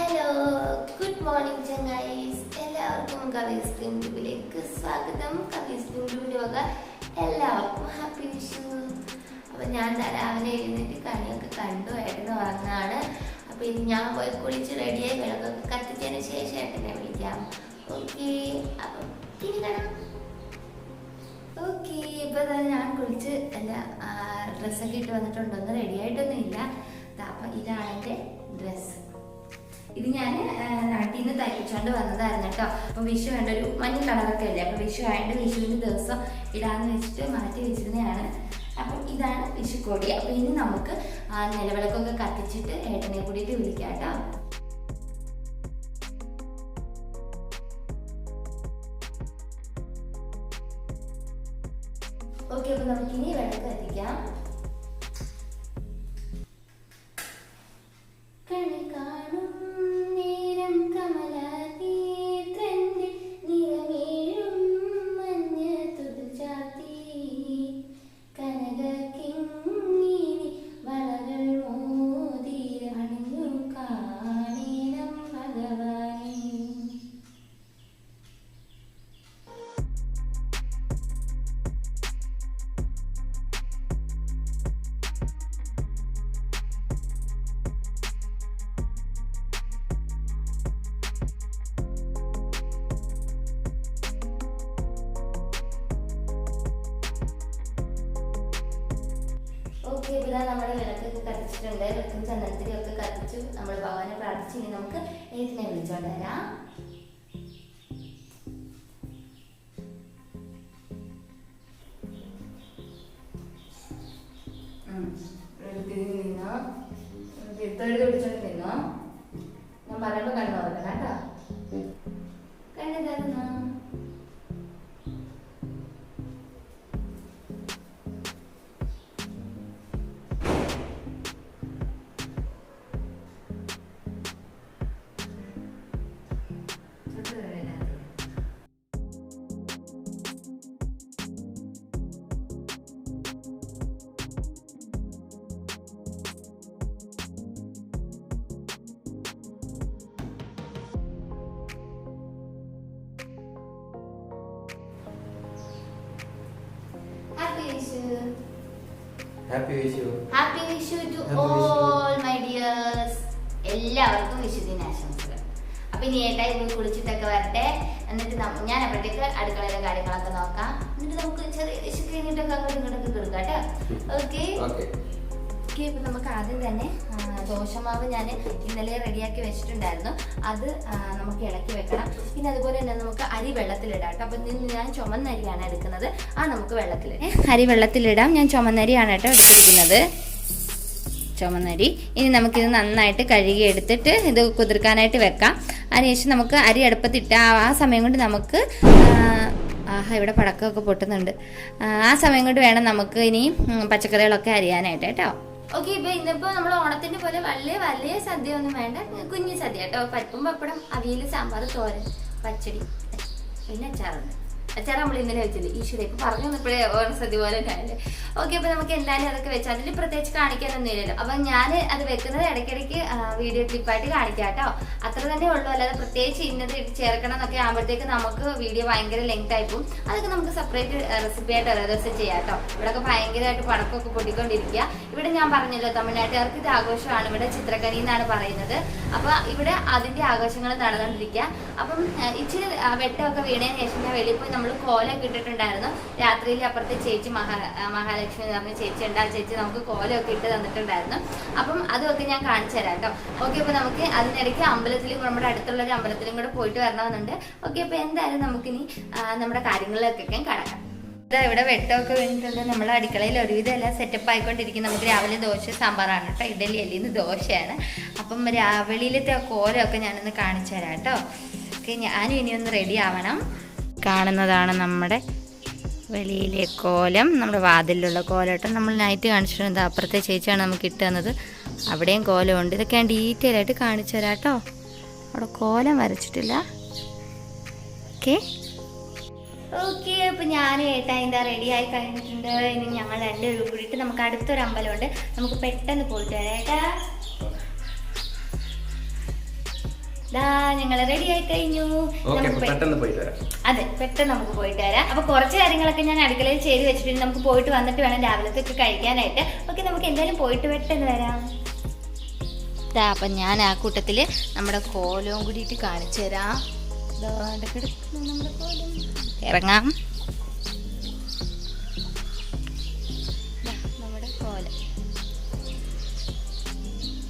Hello, good morning ചങ്ങായിസ്. എല്ലാവർക്കും കവിസ്ഡ്രീംട്യൂബിലേക്ക് സ്വാഗതം. കവിസ്ഡ്രീംട്യൂബിൻ്റെ വക എല്ലാവർക്കും ഹാപ്പി വിഷു. അപ്പം ഞാൻ രാവിലെ എഴുന്നേറ്റ് കണിയൊക്കെ കണ്ടു, ഏട്ടന് ഉറങ്ങാണ്. അപ്പം ഇനി ഞാൻ പോയി കുളിച്ച് റെഡിയായി വിളക്കൊക്കെ കത്തിച്ചതിന് ശേഷം ഏട്ടനെ വിളിക്കാം. ഓക്കെ, അപ്പം ഇനി കാണാം. ഓക്കെ, ഇപ്പം ഞാൻ കുളിച്ച് ഡ്രസ്സൊക്കെ ഇട്ട് വന്നിട്ടുണ്ടോന്ന് റെഡി ആയിട്ടൊന്നും ഇല്ല. അപ്പം ഇതാണ് എൻ്റെ ഡ്രസ്സ്. ഇത് ഞാൻ നാട്ടിൽ നിന്ന് തയ്പ്പിച്ചുകൊണ്ട് വന്നതായിരുന്നു കേട്ടോ. അപ്പം വിഷു വേണ്ട ഒരു മഞ്ഞ കളറൊക്കെ അല്ലേ, അപ്പം വിഷു ആയതുകൊണ്ട് വിഷുവിൻ്റെ ദിവസം ഇടാന്ന് വെച്ചിട്ട് മാറ്റി വെച്ചിരുന്നതാണ്. അപ്പം ഇതാണ് വിഷുക്കോടി. അപ്പം ഇനി നമുക്ക് നിലവിളക്കൊക്കെ കത്തിച്ചിട്ട് ഏട്ടനെ കൂടിയിട്ട് വിളിക്കാം കേട്ടോ. ഓക്കെ, അപ്പം നമുക്കിനി വിളക്ക് കത്തിക്കാം. കണി കാണും നേരം കമലാതീത്രന്റെ നിറമേഴും മഞ്ഞ തുതു ചാത്തി കനകക്കിങ്ങിനി വളകൾ മോതി അണിഞ്ഞു കാണേണം ഭഗവാനെ. ഓക്കെ, ഇവിടെ നമ്മുടെ വിളക്കൊക്കെ കത്തിച്ചിട്ടുണ്ട്. വിളക്കും ചന്ദനത്തിരി ഒക്കെ കത്തിച്ചു. നമ്മൾ ഭഗവാനെ പ്രാർത്ഥിച്ച് ഇനി നമുക്ക് ഏതിനെ വിളിച്ചോണ്ട് വരാം. നിന്നോ തീർത്തെഴുതി പിടിച്ചോണ്ട് നിന്നോ. ഞാൻ പറയുമ്പോ കണ്ണു തുറക്കണം കേട്ടോ. കണ്ണു തരുന്നോ? Happy Vishu. Happy Vishu to all my dears. എല്ലാവർക്കും വിഷുദിനാശംസകൾ. അപ്പൊ ഇനി ഏട്ടായി കുളിച്ചിട്ടൊക്കെ വരട്ടെ. എന്നിട്ട് ഞാൻ അപ്പോഴത്തേക്ക് അടുക്കളയിലെ കാര്യങ്ങളൊക്കെ നോക്കാം. എന്നിട്ട് നമുക്ക് ചെറിയ വിഷു കഴിഞ്ഞിട്ടൊക്കെ അങ്ങോട്ടും ഇങ്ങോട്ടൊക്കെ കൊടുക്കാം കേട്ടോ. Okay okay. ഇപ്പൊ നമുക്ക് ആദ്യം തന്നെ ദോശമാവ് ഞാൻ ഇന്നലെ റെഡിയാക്കി വെച്ചിട്ടുണ്ടായിരുന്നു. അത് നമുക്ക് ഇളക്കി വെക്കണം. പിന്നെ അതുപോലെ തന്നെ നമുക്ക് അരി വെള്ളത്തിലിടാം കേട്ടോ. അപ്പം ഞാൻ ചുമന്നരിയാണ് എടുക്കുന്നത്. നമുക്ക് വെള്ളത്തിൽ അരി വെള്ളത്തിലിടാം. ഞാൻ ചുമന്നരിയാണ് കേട്ടോ എടുത്തിരിക്കുന്നത്, ചുമന്നരി. ഇനി നമുക്കിത് നന്നായിട്ട് കഴുകി എടുത്തിട്ട് ഇത് കുതിർക്കാനായിട്ട് വെക്കാം. അതിനുശേഷം നമുക്ക് അരി അടുപ്പത്തിട്ട് ആ സമയം കൊണ്ട് നമുക്ക് ഇവിടെ പടക്കമൊക്കെ പൊട്ടുന്നുണ്ട്. ആ സമയം കൊണ്ട് വേണം നമുക്ക് ഇനി പച്ചക്കറികളൊക്കെ അരിയാനായിട്ട് കേട്ടോ. ഓക്കെ, ഇപ്പൊ ഇന്നിപ്പോ നമ്മൾ ഓണത്തിന്റെ പോലെ വലിയ സദ്യ ഒന്നും വേണ്ട, കുഞ്ഞു സദ്യ കേട്ടോ. പരിപ്പും പപ്പടം, അവിയൽ, സാമ്പാർ, തോരൻ, പച്ചടി, പിന്നെ അച്ചാറുണ്ട്. അച്ചാർ നമ്മൾ ഇന്നലെ വെച്ചില്ലേ. ഈശ്വര ഇപ്പൊ പറഞ്ഞു വന്നപ്പോഴേ ഓണ സദ്യ പോലെ ഉണ്ടായില്ലേ. ഓക്കെ, അപ്പൊ നമുക്ക് എന്തായാലും അതൊക്കെ വെച്ചാൽ അതിൽ പ്രത്യേകിച്ച് കാണിക്കാനൊന്നും ഇല്ലല്ലോ. അപ്പൊ ഞാൻ അത് വെക്കുന്നത് ഇടയ്ക്കിടയ്ക്ക് വീഡിയോ ക്ലിപ്പായിട്ട് കാണിക്കാം കേട്ടോ. അത്ര തന്നെ ഉള്ളൂ. അല്ലാതെ പ്രത്യേകിച്ച് ഇന്നത് ചേർക്കണം എന്നൊക്കെ ആകുമ്പോഴത്തേക്ക് നമുക്ക് വീഡിയോ ഭയങ്കര ലെങ്ത് ആയി പോകും. അതൊക്കെ നമുക്ക് സെപ്പറേറ്റ് റെസിപ്പി ആയിട്ട് ഓരോ ദിവസം ചെയ്യാം കേട്ടോ. ഇവിടെയൊക്കെ ഭയങ്കരമായിട്ട് പടക്കമൊക്കെ പൊട്ടിക്കൊണ്ടിരിക്കുക. ഇവിടെ ഞാൻ പറഞ്ഞല്ലോ, തമിഴ്നാട്ടുകാർക്ക് ഇത് ആഘോഷമാണ്. ഇവിടെ ചിത്രക്കനി എന്നാണ് പറയുന്നത്. അപ്പൊ ഇവിടെ അതിന്റെ ആഘോഷങ്ങൾ നടന്നുകൊണ്ടിരിക്കുക. അപ്പം ഇച്ചിരി വെട്ടമൊക്കെ വീണതിന് ശേഷം ഞാൻ വെളിയിൽ പോയി നമ്മൾ കോലമൊക്കെ ഇട്ടിട്ടുണ്ടായിരുന്നു. രാത്രിയിൽ അപ്പുറത്തെ ചേച്ചി മഹാലക്ഷ്മി എന്ന് പറഞ്ഞ ചേച്ചി ഉണ്ട്. ആ ചേച്ചി നമുക്ക് കോലമൊക്കെ ഇട്ട് തന്നിട്ടുണ്ടായിരുന്നു. അപ്പം അതൊക്കെ ഞാൻ കാണിച്ചു തരാം കേട്ടോ. ഓക്കെ, അപ്പൊ നമുക്ക് അതിനിടയ്ക്ക് അമ്പലത്തിലും നമ്മുടെ അടുത്തുള്ള ഒരു അമ്പലത്തിലും കൂടെ പോയിട്ട് വരണമെന്നുണ്ട്. ഓക്കെ, അപ്പൊ എന്തായാലും നമുക്കിനി നമ്മുടെ കാര്യങ്ങളിലൊക്കെ കടക്കാം. ഇവിടെ വെട്ടമൊക്കെ വീണിട്ടുണ്ട്. നമ്മുടെ അടുക്കളയിൽ ഒരുവിധം എല്ലാം സെറ്റപ്പ് ആയിക്കൊണ്ടിരിക്കും. നമുക്ക് രാവിലെ ദോശ സാമ്പാറാണ് കേട്ടോ. ഇഡലി അല്ലിന്ന് ദോശയാണ്. അപ്പം രാവിലത്തെ ആ കോലമൊക്കെ ഞാനൊന്ന് കാണിച്ചു തരാം കേട്ടോ. ഓക്കെ, ഞാനും ഇനിയൊന്ന് റെഡി ആവണം. കാണുന്നതാണ് നമ്മുടെ വെളിയിലെ കോലം, നമ്മുടെ വാതിലിലുള്ള കോലം കേട്ടോ. നമ്മൾ നൈറ്റ് കാണിച്ചിട്ടുണ്ട്. അപ്പുറത്തെ ചേച്ചിയാണ് നമുക്ക് ഇട്ട് തന്നത്. അവിടെയും കോലമുണ്ട്. ഇതൊക്കെ ഞാൻ ഡീറ്റെയിൽ ആയിട്ട് കാണിച്ചു തരാം കേട്ടോ. അവിടെ കോലം വരച്ചിട്ടില്ല. ഓക്കെ ഓക്കെ, അപ്പൊ ഞാൻ ഏട്ടാ റെഡി ആയി കഴിഞ്ഞിട്ടുണ്ട്. ഇനി ഞങ്ങൾ രണ്ടുപേരും കൂടിയിട്ട് നമുക്ക് അടുത്തൊരു അമ്പലമുണ്ട്, നമുക്ക് പെട്ടെന്ന് പോയിട്ട് വരാം ഏട്ടാ. ഞങ്ങൾ റെഡി ആയി കഴിഞ്ഞു. അതെ, പെട്ടെന്ന് നമുക്ക് പോയിട്ട് വരാം. അപ്പൊ കുറച്ച് കാര്യങ്ങളൊക്കെ ഞാൻ അടുക്കളയിൽ ചെയ്ത് വെച്ചിട്ടുണ്ട്. നമുക്ക് പോയിട്ട് വന്നിട്ട് വേണം രാവിലത്തേക്ക് കഴിക്കാനായിട്ട്. ഓക്കെ, നമുക്ക് എന്തായാലും പോയിട്ട് പെട്ടെന്ന് വരാം. അപ്പൊ ഞാൻ ആ കൂട്ടത്തില് നമ്മുടെ കോലവും കൂടിയിട്ട് കാണിച്ചു തരാം. നമ്മുടെ കോലം ഇറങ്ങാം. നമ്മുടെ കോലം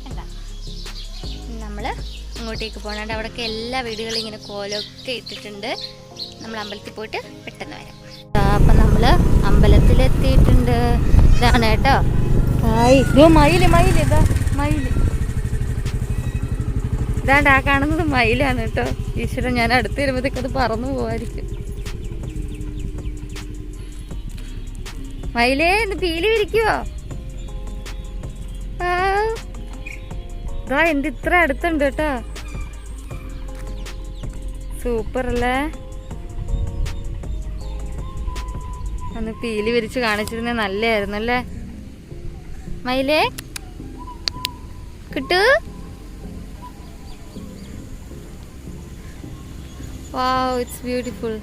എന്താ നമ്മള് അങ്ങോട്ടേക്ക് പോകണണ്ട്. അവിടെയൊക്കെ എല്ലാ വീടുകളും ഇങ്ങനെ കോലമൊക്കെ ഇട്ടിട്ടുണ്ട്. നമ്മൾ അമ്പലത്തിൽ പോയിട്ട് പെട്ടെന്ന് വരാം. അപ്പം നമ്മൾ അമ്പലത്തിലെത്തിയിട്ടുണ്ട്. ഇതാണ് കേട്ടോ മയില് മയില് ഇതാ മയില്. ഇതാണ്ട് ആ കാണുന്നത് മയിലാണ് കേട്ടോ. ഈശ്വരൻ, ഞാൻ അടുത്ത് വരുമ്പോഴത്തേക്ക് അത് പറന്നു പോവായിരിക്കും. മയിലേ, ഇന്ന് പീലി വിരിക്കുവോ? ഇതാ എൻ്റെ ഇത്ര അടുത്തുണ്ട് കേട്ടോ. സൂപ്പർ അല്ലേ? ഒന്ന് പീലി വിരിച്ച് കാണിച്ചിരുന്നേ നല്ലായിരുന്നു അല്ലേ? മയിലേ കിട്ടു. വാവ്, ഇറ്റ്സ് ബ്യൂട്ടിഫുൾ.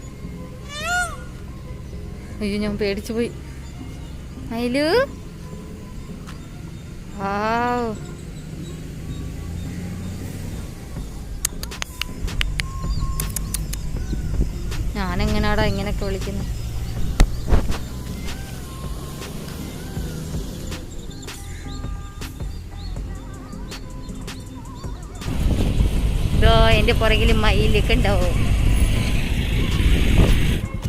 അയ്യോ, ഞാൻ പേടിച്ചു പോയി. മയിലു, വാവ്. ഞാനെങ്ങനാടാ ഇങ്ങനെയൊക്കെ വിളിക്കുന്നത്? ഇതോ എൻ്റെ പുറകിൽ മയിലൊക്കെ ഉണ്ടാവും.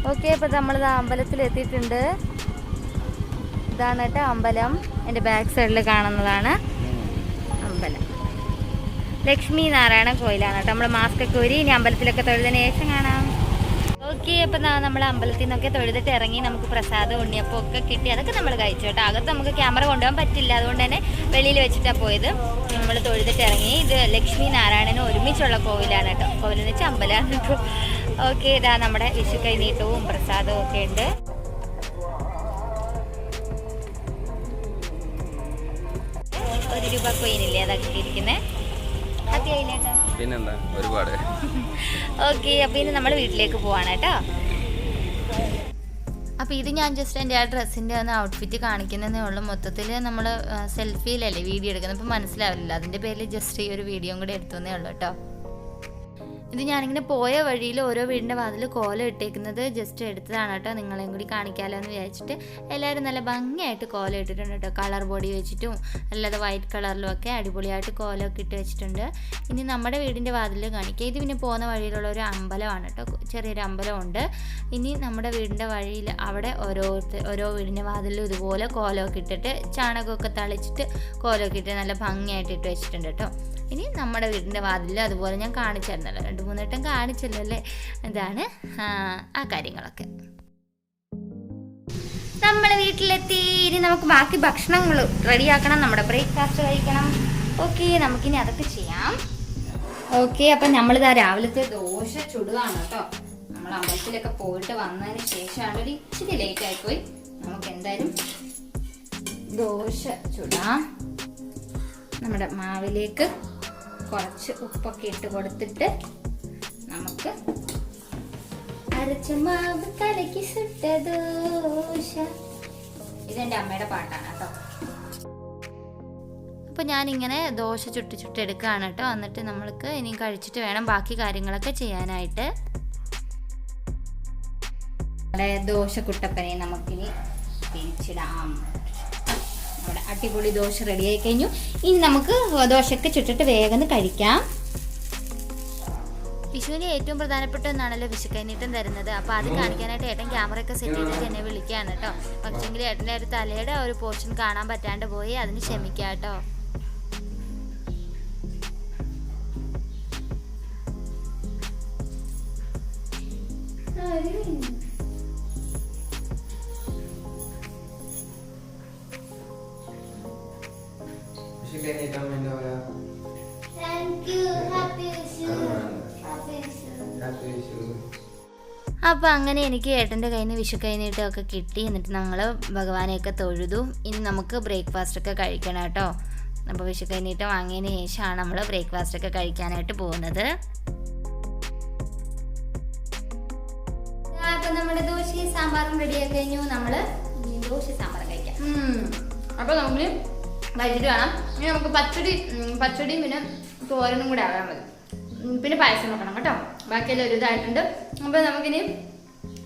ഓക്കെ, ഇപ്പം നമ്മളിത് അമ്പലത്തിൽ എത്തിയിട്ടുണ്ട്. ഇതാണ് കേട്ടോ അമ്പലം. എൻ്റെ ബാക്ക് സൈഡിൽ കാണുന്നതാണ് അമ്പലം. ലക്ഷ്മി നാരായണ കോയിലാണ് കേട്ടോ. നമ്മൾ മാസ്ക് ഒക്കെ ഊരി ഇനി അമ്പലത്തിലൊക്കെ തൊഴുതിന് ശേഷം കാണാം. ഓക്കെ, അപ്പം നമ്മൾ അമ്പലത്തിൽ നിന്നൊക്കെ തൊഴുതിട്ട് ഇറങ്ങി. നമുക്ക് പ്രസാദം ഉണ്ണിയപ്പം ഒക്കെ കിട്ടി. അതൊക്കെ നമ്മൾ കഴിച്ചു കേട്ടോ. അകത്ത് നമുക്ക് ക്യാമറ കൊണ്ടുപോകാൻ പറ്റില്ല, അതുകൊണ്ട് തന്നെ വെളിയിൽ വെച്ചിട്ടാണ് പോയത്. നമ്മൾ തൊഴുതിട്ട് ഇറങ്ങി. ഇത് ലക്ഷ്മി നാരായണനും ഒരുമിച്ചുള്ള കോവിലാണ് കേട്ടോ. കോവിലെന്ന് വെച്ചാൽ അമ്പലമാണ് കേട്ടോ. ഓക്കെ, ഇതാ നമ്മുടെ വിഷു കൈനീട്ടവും പ്രസാദവും ഒക്കെ ഉണ്ട്. ₹1 കോയിനില്ലേ അതൊക്കെ ഇരിക്കുന്നത്. ഹാപ്പി ആയില്ലേ കേട്ടോ? പിന്നെന്താ, ഒരുപാട്. ഓക്കെ, അപ്പോൾ ഇനി നമ്മൾ വീട്ടിലേക്ക് പോവാണ് കേട്ടോ. അപ്പോൾ ഇത് ഞാൻ ജസ്റ്റ് എൻ്റെ ആ ഡ്രസ്സിൻ്റെ ഒന്ന് ഔട്ട്ഫിറ്റ് കാണിക്കുന്നതേ ഉള്ളൂ. മൊത്തത്തിൽ നമ്മൾ സെൽഫിയിലല്ലേ വീഡിയോ എടുക്കുന്നത്, അപ്പോൾ മനസ്സിലാവില്ല. അതിൻ്റെ പേരിൽ ജസ്റ്റ് ഈ ഒരു വീഡിയോയും കൂടി എടുത്തതേ ഉള്ളൂ കേട്ടോ. ഇത് ഞാനിങ്ങനെ പോയ വഴിയിൽ ഓരോ വീടിൻ്റെ വാതിൽ കോലം ഇട്ടേക്കുന്നത് ജസ്റ്റ് എടുത്തതാണ് കേട്ടോ. നിങ്ങളെയും കൂടി കാണിക്കാമല്ലോ എന്ന് വിചാരിച്ചിട്ട് എല്ലാവരും നല്ല ഭംഗിയായിട്ട് കോലം ഇട്ടിട്ടുണ്ട് കേട്ടോ. കളർ ബോഡി വെച്ചിട്ടും അല്ലാതെ വൈറ്റ് കളറിലും ഒക്കെ അടിപൊളിയായിട്ട് കോലമൊക്കെ ഇട്ട് വെച്ചിട്ടുണ്ട്. ഇനി നമ്മുടെ വീടിൻ്റെ വാതിൽ കാണിക്കുക. ഇത് പിന്നെ പോകുന്ന വഴിയിലുള്ള ഒരു അമ്പലമാണ് കേട്ടോ. ചെറിയൊരു അമ്പലമുണ്ട്. ഇനി നമ്മുടെ വീടിൻ്റെ വഴിയിൽ അവിടെ ഓരോ വീടിൻ്റെ വാതിലും ഇതുപോലെ കോലമൊക്കെ ഇട്ടിട്ട് ചാണകമൊക്കെ തളിച്ചിട്ട് കോലമൊക്കെ ഇട്ട് നല്ല ഭംഗിയായിട്ട് ഇട്ട് വെച്ചിട്ടുണ്ട് കേട്ടോ. ഇനി നമ്മുടെ വീടിൻ്റെ വാതിൽ അതുപോലെ ഞാൻ കാണിച്ചു തരുന്നല്ലോ, 2-3 വട്ടം കാണിച്ചല്ലോ അല്ലേ. ഇതാണ് ആ കാര്യങ്ങളൊക്കെ. നമ്മുടെ വീട്ടിലെത്തി. ഇനി നമുക്ക് ബാക്കി ഭക്ഷണങ്ങൾ റെഡിയാക്കണം. നമ്മുടെ ബ്രേക്ക്ഫാസ്റ്റ് കഴിക്കണം. ഓക്കെ, നമുക്കിനി അതൊക്കെ ചെയ്യാം. ഓക്കെ, അപ്പം നമ്മളിതാ രാവിലത്തെ ദോശ ചുടുകയാണ് കേട്ടോ. നമ്മൾ അമ്പലത്തിലൊക്കെ പോയിട്ട് വന്നതിന് ശേഷമാണ് ഒരു ഇച്ചിരി ലേറ്റ് ആയിപ്പോയി. നമുക്ക് എന്തായാലും ദോശ ചുടാം. നമ്മുടെ മാവിലേക്ക് കുറച്ച് ഉപ്പൊക്കെ ഇട്ട് കൊടുത്തിട്ട് നമുക്ക് അരച്ച മാവ് കലക്കി സുട്ട ദോശ. ഇതെൻ്റെ അമ്മയുടെ പാട്ടാണ് കേട്ടോ. അപ്പോൾ ഞാനിങ്ങനെ ദോശ ചുട്ടെടുക്കുകയാണ് കേട്ടോ. എന്നിട്ട് നമ്മൾക്ക് ഇനി കഴിച്ചിട്ട് വേണം ബാക്കി കാര്യങ്ങളൊക്കെ ചെയ്യാനായിട്ട്. നമ്മുടെ ദോശക്കുട്ടപ്പനെ നമുക്കിനി തിരിച്ചിടാം. നമ്മുടെ അടിപൊളി ദോശ റെഡി ആയി കഴിഞ്ഞു. ഇനി നമുക്ക് ദോശയൊക്കെ ചുട്ടിട്ട് വേഗം കഴിക്കാം. വിഷുവിന് ഏറ്റവും പ്രധാനപ്പെട്ട ഒന്നാണല്ലോ വിഷു കൈനീട്ടം തരുന്നത്. അപ്പോൾ അത് കാണിക്കാനായിട്ട് ഏട്ടൻ ക്യാമറയൊക്കെ സെറ്റ് ചെയ്തിട്ട് എന്നെ വിളിക്കുകയാണ് കേട്ടോ. പക്ഷേങ്കിൽ ഏട്ടൻ്റെ ഒരു തലയുടെ ഒരു പോർഷൻ കാണാൻ പറ്റാണ്ട് പോയി, അതിന് ക്ഷമിക്കാം കേട്ടോ. അപ്പോൾ അങ്ങനെ എനിക്ക് ഏട്ടൻ്റെ കയ്യിൽ നിന്ന് വിഷു കൈനീട്ടമൊക്കെ കിട്ടി. എന്നിട്ട് ഞങ്ങൾ ഭഗവാനെയൊക്കെ തൊഴുതു. ഇനി നമുക്ക് ബ്രേക്ക്ഫാസ്റ്റ് ഒക്കെ കഴിക്കണം കേട്ടോ. അപ്പോൾ വിഷു കഴിഞ്ഞിട്ട് വാങ്ങിയതിന് ശേഷമാണ് നമ്മൾ ബ്രേക്ക്ഫാസ്റ്റ് ഒക്കെ കഴിക്കാനായിട്ട് പോകുന്നത്. അപ്പോൾ നമ്മുടെ ദോശയും സാമ്പാറും റെഡിയായി കഴിഞ്ഞു. നമ്മൾ ദോശ സാമ്പാറും കഴിക്കാം. അപ്പോൾ നമുക്ക് കഴിച്ചിട്ട് വേണം. ഇനി നമുക്ക് പച്ചടിയും പിന്നെ തോരനും കൂടെ ആകാൻ മതി. പിന്നെ പായസം വെക്കണം കേട്ടോ. ബാക്കിയെല്ലാം ഒരു ഇതായിട്ടുണ്ട്. അപ്പോൾ നമുക്കിനി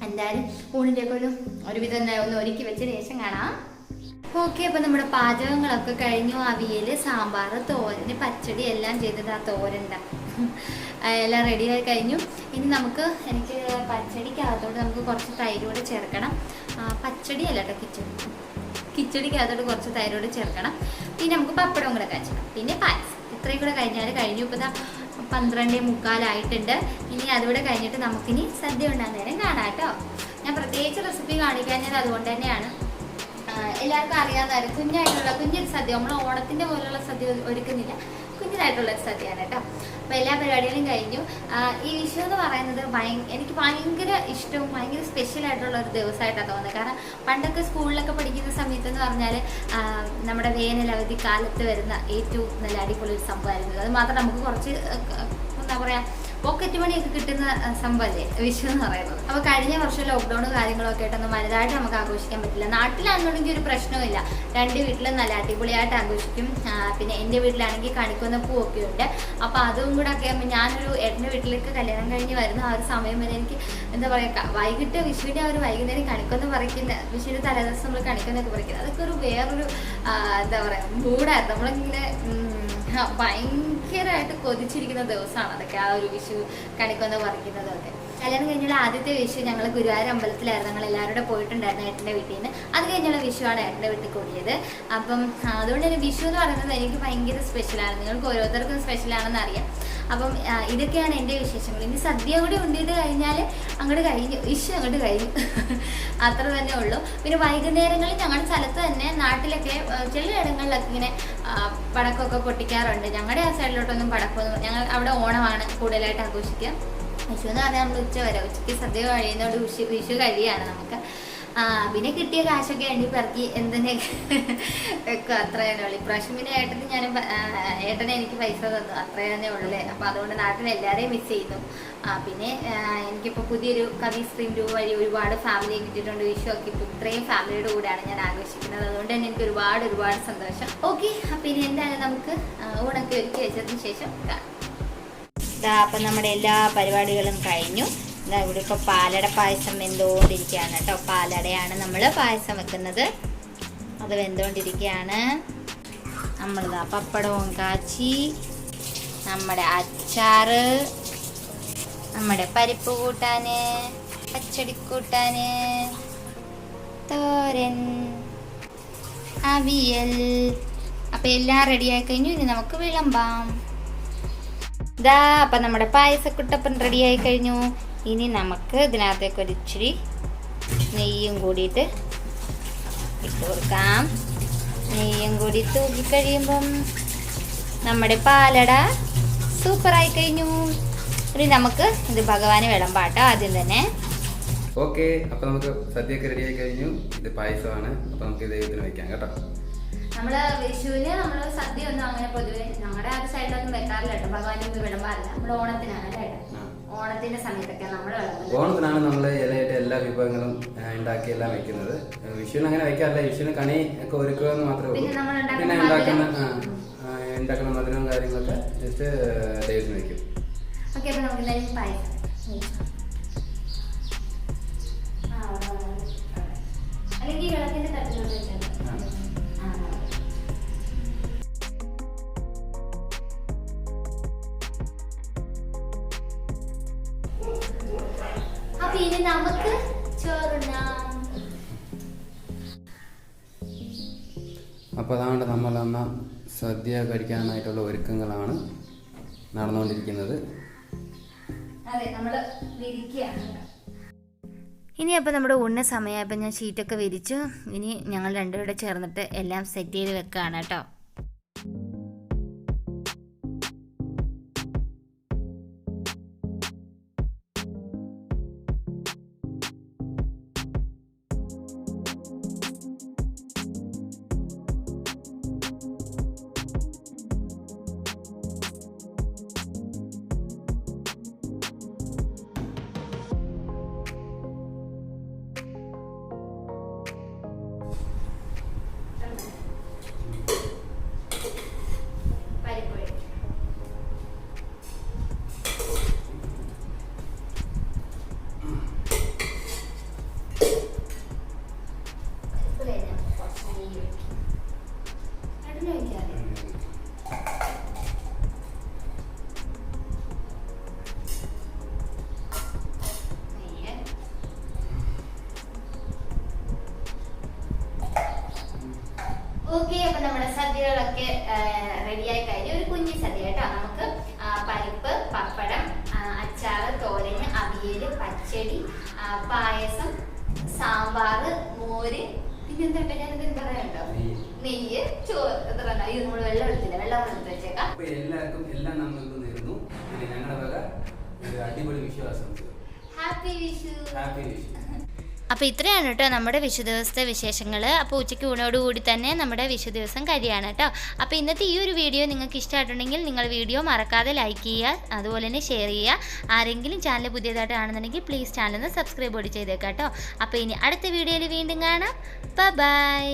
എന്തായാലും ഊണിൻ്റെ ഒക്കെ ഒരുവിധം ഒന്ന് ഒരുക്കി വെച്ചതിന് ശേഷം കാണാം. ഓക്കെ, അപ്പോൾ നമ്മുടെ പാചകങ്ങളൊക്കെ കഴിഞ്ഞു. അവിയൽ, സാമ്പാർ, തോരന്, പച്ചടി എല്ലാം ചെയ്തത്. ആ തോരണ്ട എല്ലാം റെഡിയായി കഴിഞ്ഞു. ഇനി എനിക്ക് പച്ചടിക്കകത്തോട്ട് നമുക്ക് കുറച്ച് തൈരോട് ചേർക്കണം. പച്ചടി അല്ല കേട്ടോ, കിച്ചടിക്കകത്തോട്ട് കുറച്ച് തൈരോട് ചേർക്കണം. പിന്നെ നമുക്ക് പപ്പടവും കൂടെ കാച്ചണം. പിന്നെ പായസം. ഇത്രയും കൂടെ കഴിഞ്ഞു. ഇപ്പോൾ 12:45 ഇനി അതുകൂടെ കഴിഞ്ഞിട്ട് നമുക്കിനി സദ്യ ഉണ്ടാകുന്ന നേരം കാണാം കേട്ടോ. ഞാൻ പ്രത്യേകിച്ച് റെസിപ്പി കാണിക്കാഞ്ഞത് അതുകൊണ്ട് തന്നെയാണ്. എല്ലാവർക്കും അറിയാവുന്നതായിരുന്നു. കുഞ്ഞൊരു സദ്യ. നമ്മൾ ഓണത്തിൻ്റെ പോലുള്ള സദ്യ ഒരുക്കുന്നില്ല, കുഞ്ഞിനായിട്ടുള്ളൊരു സദ്യയാണ് കേട്ടോ. അപ്പോൾ എല്ലാ പരിപാടികളും കഴിഞ്ഞു. ഈ വിഷു എന്ന് പറയുന്നത് എനിക്ക് ഭയങ്കര ഇഷ്ടവും ഭയങ്കര സ്പെഷ്യലായിട്ടുള്ള ഒരു ദിവസമായിട്ടാണ് തോന്നുന്നത്. കാരണം പണ്ടൊക്കെ സ്കൂളിലൊക്കെ പഠിക്കുന്ന സമയത്തെന്ന് പറഞ്ഞാൽ നമ്മുടെ വേനലവധി കാലത്ത് വരുന്ന ഏറ്റവും നല്ല അടിപൊളി ഒരു സംഭവമായിരുന്നു. അത് മാത്രം നമുക്ക് കുറച്ച് എന്താ പറയുക പോക്കറ്റ് മണിയൊക്കെ കിട്ടുന്ന സംഭവമല്ലേ വിഷു എന്ന് പറയുന്നത്. അപ്പോൾ കഴിഞ്ഞ വർഷം ലോക്ക്ഡൗൺ കാര്യങ്ങളൊക്കെ ആയിട്ടൊന്നും വലുതായിട്ട് നമുക്ക് ആഘോഷിക്കാൻ പറ്റില്ല. നാട്ടിലാണെന്നുണ്ടെങ്കിൽ ഒരു പ്രശ്നമില്ല, 2 വീട്ടിലും നല്ല അടിപൊളിയായിട്ട് ആഘോഷിക്കും. പിന്നെ എൻ്റെ വീട്ടിലാണെങ്കിൽ കണിക്കൊന്ന പൂവൊക്കെ ഉണ്ട്. അപ്പോൾ അതും കൂടെ ഒക്കെ ആകുമ്പോൾ ഞാനൊരു ഏട്ടൻ്റെ വീട്ടിലേക്ക് കല്യാണം കഴിഞ്ഞ് വരുന്ന ആ ഒരു സമയം വരെ എനിക്ക് എന്താ പറയുക, വൈകിട്ട് വിഷുവിൻ്റെ ആ ഒരു വൈകുന്നേരം കണിക്കൊന്ന പറിക്കുന്ന, വിഷുവിൻ്റെ തലേദിവസം നമ്മൾ കണിക്കൊന്നൊക്കെ പറിക്കുന്നത്, അതൊക്കെ ഒരു വേറൊരു എന്താ പറയുക മൂടായിരുന്നു. നമ്മളിങ്ങനെ ഭയങ്കരമായിട്ട് കൊതിച്ചിരിക്കുന്ന ദിവസമാണ് അതൊക്കെ, ആ ഒരു വിഷു കണിക്കൊന്ന പറിക്കുന്നതൊക്കെ. കല്യാണം കഴിഞ്ഞുള്ള ആദ്യത്തെ വിഷു ഞങ്ങൾ ഗുരുവായൂർ അമ്പലത്തിലായിരുന്നു. ഞങ്ങൾ എല്ലാവരും പോയിട്ടുണ്ടായിരുന്നു ഏട്ടൻ്റെ വീട്ടിൽ നിന്ന്. അത് കഴിഞ്ഞുള്ള വിഷുവാണ് ഏട്ടൻ്റെ വീട്ടിൽ കൂടിയത്. അപ്പം അതുകൊണ്ട് തന്നെ വിഷു എന്ന് പറയുന്നത് എനിക്ക് ഭയങ്കര സ്പെഷ്യലാണ്. നിങ്ങൾക്ക് ഓരോരുത്തർക്കും സ്പെഷ്യലാണെന്ന് അറിയാം. അപ്പം ഇതൊക്കെയാണ് എൻ്റെ വിശേഷങ്ങൾ. ഇനി സദ്യ കൂടി ഉണ്ടിട്ട് കഴിഞ്ഞാൽ അങ്ങോട്ട് കഴിഞ്ഞു, വിഷു അങ്ങോട്ട് കഴിഞ്ഞു, അത്ര തന്നെ ഉള്ളൂ. പിന്നെ വൈകുന്നേരങ്ങളിൽ ഞങ്ങളുടെ സ്ഥലത്ത് തന്നെ നാട്ടിലൊക്കെ ചില ഇടങ്ങളിലൊക്കെ ഇങ്ങനെ പടക്കമൊക്കെ പൊട്ടിക്കാറുണ്ട്. ഞങ്ങളുടെ ആ സൈഡിലോട്ടൊന്നും പടക്കമൊന്നും, ഞങ്ങൾ അവിടെ ഓണമാണ് കൂടുതലായിട്ട് ആഘോഷിക്കുക. വിഷു എന്ന് പറഞ്ഞാൽ നമ്മൾ ഉച്ചയ്ക്ക് സദ്യ കഴിയുന്നതോട് വിഷു കഴിയാണ് നമുക്ക്. പിന്നെ കിട്ടിയ കാശൊക്കെ എണ്ണി പെറുക്കി എന്തിനൊക്കെ വെക്കും, അത്ര തന്നെ ഉള്ളു. ഇപ്രാവശ്യം പിന്നെ ഏട്ടനെ എനിക്ക് പൈസ തന്നു, അത്ര തന്നെ ഉള്ളു. അപ്പോൾ അതുകൊണ്ട് നാട്ടിൽ എല്ലാവരെയും മിസ് ചെയ്യുന്നു. പിന്നെ എനിക്കിപ്പോൾ പുതിയൊരു കവിസ്ട്രീംtube വഴി ഒരുപാട് ഫാമിലിയെ കിട്ടിയിട്ടുണ്ട്. വിഷു ഒക്കെ ഇപ്പോൾ ഇത്രയും ഫാമിലിയുടെ കൂടെയാണ് ഞാൻ ആഘോഷിക്കുന്നത്. അതുകൊണ്ട് തന്നെ എനിക്ക് ഒരുപാട് സന്തോഷം. ഓക്കെ, പിന്നെ എന്തായാലും നമുക്ക് ഊണൊക്കെ ഒരുക്കി വെച്ചതിന് ശേഷം കാണാം. അപ്പം നമ്മുടെ എല്ലാ പരിപാടികളും കഴിഞ്ഞു. ഇവിടെ ഇപ്പോൾ പാലട പായസം വെന്തുകൊണ്ടിരിക്കുകയാണ് കേട്ടോ. പാലടയാണ് നമ്മൾ പായസം വെക്കുന്നത്, അത് വെന്തുകൊണ്ടിരിക്കുകയാണ്. നമ്മളിതാ പപ്പടവും കാച്ചി, നമ്മുടെ അച്ചാറ്, നമ്മുടെ പരിപ്പ് കൂട്ടാന്, പച്ചടിക്കൂട്ടാന്, തോരൻ, അവിയൽ. അപ്പം എല്ലാം റെഡിയായി കഴിഞ്ഞു. ഇനി നമുക്ക് വിളമ്പാം. അപ്പം നമ്മുടെ പായസക്കുട്ടപ്പൻ റെഡിയായി കഴിഞ്ഞു. ഇനി നമുക്ക് ഇതിനകത്തേക്ക് ഒരു ഇച്ചിരി നെയ്യും കൂടിയിട്ട് ഇട്ട് കൊടുക്കാം. നെയ്യും കൂടി തൂക്കി കഴിയുമ്പം നമ്മുടെ പാലട സൂപ്പറായി കഴിഞ്ഞു. ഇനി നമുക്ക് ഇത് ഭഗവാന് വിളമ്പാട്ടോ ആദ്യം തന്നെ. ഓക്കെ, അപ്പം നമുക്ക് സദ്യയൊക്കെ റെഡിയായി കഴിഞ്ഞു. ഇത് പായസമാണ്. അപ്പം നമുക്ക് ദൈവത്തിന് വയ്ക്കാം കേട്ടോ. നമ്മള് വിഷുവിന് നമ്മള് സദ്യ ഒന്നും അങ്ങനെ പൊതുവെ ഞങ്ങളുടെ ആ സൈഡിലൊന്നും വെക്കാറില്ല കേട്ടോ. ഭഗവാനൊന്നും വിളമ്പാറില്ല. നമ്മുടെ ഓണത്തിനാണ് അല്ലേ, ഓണത്തിന്റെ സമയത്തൊക്കെ നമ്മൾ ഓണത്തിനാണ് നമ്മൾ ഇലയായിട്ട് എല്ലാ വിഭവങ്ങളും ഉണ്ടാക്കി എല്ലാം വെക്കുന്നത്. വിഷുവിന് അങ്ങനെ വെക്കാറില്ല. വിഷുവിന് കണി ഒക്കെ ഒരുക്കുക എന്ന് മാത്രമേ ഉള്ളൂ. പിന്നെ ഉണ്ടാക്കുന്ന മധുരവും കാര്യങ്ങളൊക്കെ ജസ്റ്റ് ദൈവത്തിന് വെക്കും. ഓക്കെ, അപ്പൊ നമുക്ക് എല്ലാവരും പായസം. അല്ലെങ്കിൽ വെള്ളത്തിന്റെ തട്ടിലോട്ട് വെച്ചാൽ ഇനി നമുക്ക് ചോറുണ്ണാം. അപ്പോൾ അതാണ്ട് നമ്മളമ്മ സദ്യ കഴിക്കാനായിട്ടുള്ള ഒരുക്കങ്ങളാണ് നടന്നുകൊണ്ടിരിക്കുന്നത്. ഇനി അപ്പോൾ നമ്മുടെ ഊണിന് സമയമായപ്പോൾ ഞാൻ ഷീറ്റൊക്കെ വിരിച്ചു. ഇനി ഞങ്ങൾ രണ്ടുപേരുടെ ചേർന്നിട്ട് എല്ലാം സെറ്റ് ചെയ്ത് വെക്കുകയാണ് കേട്ടോ. സദ്യകളൊക്കെ റെഡിയായി കഴിഞ്ഞു. ഒരു കുഞ്ഞി സദ്യ കേട്ടോ. നമുക്ക് പരിപ്പ്, പപ്പടം, അച്ചാറ്, തോരന്, അവിയല്, പച്ചടി, പായസം, സാമ്പാർ, മോര്, പിന്നെന്താ ഞാനെന്തെങ്കിലും പറയാനുണ്ടോ? നെയ്യ്, ചോറ്. എത്ര ഇത് നമ്മൾ വെള്ളം എടുത്തില്ല, വെള്ളം എടുത്ത് വെച്ചേക്കാം. എല്ലാവർക്കും എല്ലാം നമ്മൾക്ക് നേരുന്നു. ഞങ്ങളുടെ വക അടിപൊളി വിഷു ആശംസകൾ. ഹാപ്പി വിഷു. ഹാപ്പി വിഷു. അപ്പോൾ ഇത്രയാണ് കേട്ടോ നമ്മുടെ വിഷു ദിവസത്തെ വിശേഷങ്ങൾ. അപ്പോൾ ഉച്ചയ്ക്ക് ഊണോടുകൂടി തന്നെ നമ്മുടെ വിഷു ദിവസം കഴിയാണ് കേട്ടോ. അപ്പോൾ ഇന്നത്തെ ഈ ഒരു വീഡിയോ നിങ്ങൾക്ക് ഇഷ്ടമായിട്ടുണ്ടെങ്കിൽ നിങ്ങൾ വീഡിയോ മറക്കാതെ ലൈക്ക് ചെയ്യുക, അതുപോലെ തന്നെ ഷെയർ ചെയ്യുക. ആരെങ്കിലും ചാനൽ പുതിയതായിട്ട് കാണുന്നുണ്ടെങ്കിൽ പ്ലീസ് ചാനൽ ഒന്ന് സബ്സ്ക്രൈബ് കൂടി ചെയ്തേക്കാം കേട്ടോ. അപ്പോൾ ഇനി അടുത്ത വീഡിയോയിൽ വീണ്ടും കാണാം. ബൈ.